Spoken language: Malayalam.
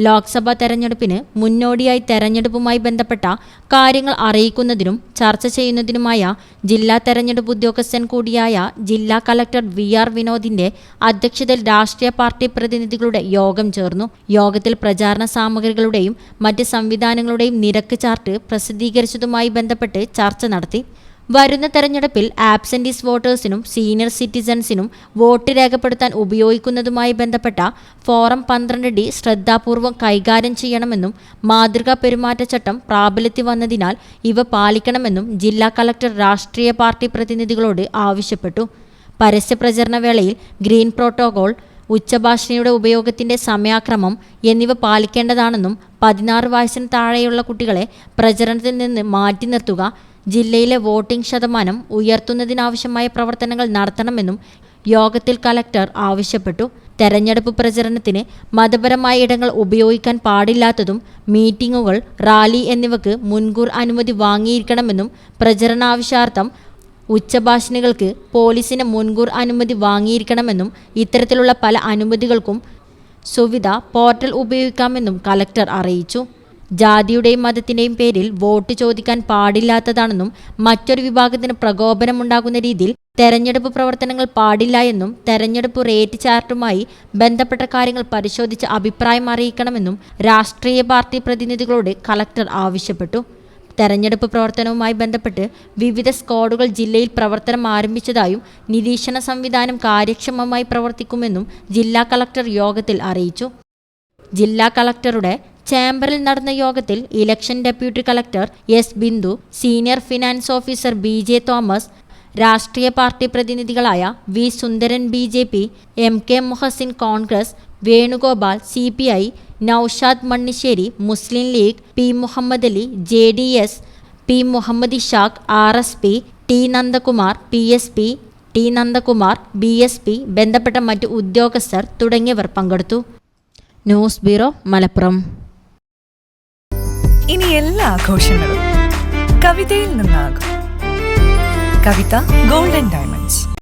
ലോക്സഭാ തെരഞ്ഞെടുപ്പിന് മുന്നോടിയായി തെരഞ്ഞെടുപ്പുമായി ബന്ധപ്പെട്ട കാര്യങ്ങൾ അറിയിക്കുന്നതിനും ചർച്ച ചെയ്യുന്നതിനുമായ ജില്ലാ തെരഞ്ഞെടുപ്പ് ഉദ്യോഗസ്ഥൻ കൂടിയായ ജില്ലാ കളക്ടർ VR വിനോദിന്റെ അധ്യക്ഷതയിൽ രാഷ്ട്രീയ പാർട്ടി പ്രതിനിധികളുടെ യോഗം ചേർന്നു. യോഗത്തിൽ പ്രചാരണ സാമഗ്രികളുടെയും മറ്റ് സംവിധാനങ്ങളുടെയും നിരക്ക് ചാർട്ട് പ്രസിദ്ധീകരിച്ചതുമായി ബന്ധപ്പെട്ട് ചർച്ച നടത്തി. വരുന്ന തെരഞ്ഞെടുപ്പിൽ ആബ്സെന്റീസ് വോട്ടേഴ്സിനും സീനിയർ സിറ്റിസൺസിനും വോട്ട് രേഖപ്പെടുത്താൻ ഉപയോഗിക്കുന്നതുമായി ബന്ധപ്പെട്ട ഫോറം 12D ശ്രദ്ധാപൂർവം കൈകാര്യം ചെയ്യണമെന്നും മാതൃകാ പെരുമാറ്റച്ചട്ടം പ്രാബല്യത്തിൽ വന്നതിനാൽ ഇവ പാലിക്കണമെന്നും ജില്ലാ കളക്ടർ രാഷ്ട്രീയ പാർട്ടി പ്രതിനിധികളോട് ആവശ്യപ്പെട്ടു. പരസ്യപ്രചരണ വേളയിൽ ഗ്രീൻ പ്രോട്ടോകോൾ, ഉച്ചഭാഷണിയുടെ ഉപയോഗത്തിന്റെ സമയാക്രമം എന്നിവ പാലിക്കേണ്ടതാണെന്നും 16 വയസ്സിന് താഴെയുള്ള കുട്ടികളെ പ്രചരണത്തിൽ നിന്ന് മാറ്റി നിർത്തുക, ജില്ലയിലെ വോട്ടിംഗ് ശതമാനം ഉയർത്തുന്നതിനാവശ്യമായ പ്രവർത്തനങ്ങൾ നടത്തണമെന്നും യോഗത്തിൽ കളക്ടർ ആവശ്യപ്പെട്ടു. തെരഞ്ഞെടുപ്പ് പ്രചരണത്തിന് മതപരമായ ഇടങ്ങൾ ഉപയോഗിക്കാൻ പാടില്ലാത്തതും മീറ്റിംഗുകൾ, റാലി എന്നിവയ്ക്ക് മുൻകൂർ അനുമതി വാങ്ങിയിരിക്കണമെന്നും പ്രചരണാവശ്യാർത്ഥം ഉച്ചഭാഷണികൾക്ക് പോലീസിന് മുൻകൂർ അനുമതി വാങ്ങിയിരിക്കണമെന്നും ഇത്തരത്തിലുള്ള പല അനുമതികൾക്കും സുവിധ പോർട്ടൽ ഉപയോഗിക്കാമെന്നും കളക്ടർ അറിയിച്ചു. ജാതിയുടെയും മതത്തിൻ്റെയും പേരിൽ വോട്ട് ചോദിക്കാൻ പാടില്ലാത്തതാണെന്നും മറ്റൊരു വിഭാഗത്തിന് പ്രകോപനമുണ്ടാകുന്ന രീതിയിൽ തെരഞ്ഞെടുപ്പ് പ്രവർത്തനങ്ങൾ പാടില്ല എന്നും തെരഞ്ഞെടുപ്പ് റേറ്റ് ചാർട്ടുമായി ബന്ധപ്പെട്ട കാര്യങ്ങൾ പരിശോധിച്ച് അഭിപ്രായം അറിയിക്കണമെന്നും രാഷ്ട്രീയ പാർട്ടി പ്രതിനിധികളോട് കളക്ടർ ആവശ്യപ്പെട്ടു. തെരഞ്ഞെടുപ്പ് പ്രവർത്തനവുമായി ബന്ധപ്പെട്ട് വിവിധ സ്ക്വാഡുകൾ ജില്ലയിൽ പ്രവർത്തനം ആരംഭിച്ചതായും നിരീക്ഷണ സംവിധാനം കാര്യക്ഷമമായി പ്രവർത്തിക്കുമെന്നും ജില്ലാ കളക്ടർ യോഗത്തിൽ അറിയിച്ചു. ജില്ലാ കളക്ടറുടെ ചേംബറിൽ നടന്ന യോഗത്തിൽ election deputy collector S. Bindu, senior finance officer BJ Thomas, രാഷ്ട്രീയ പാർട്ടി പ്രതിനിധികളായ V. Sundaran BJP, MK Muhasin Congress, Venugopal CPI, Naushad Mannisseri Muslim League, P. Muhammad Ali JDS, P. Muhammad Ishaq RSP, T. Nandakumar PSP, T. Nandakumar BSP, ബന്ധപ്പെട്ട മറ്റു ഉദ്യോഗസ്ഥർ തുടങ്ങിയവർ പങ്കെടുത്തു. News bureau, Malappuram. ഇനി എല്ലാ ആഘോഷങ്ങളും കവിതയിൽ നിന്നാകും. കവിത ഗോൾഡൻ ഡയമണ്ട്സ്.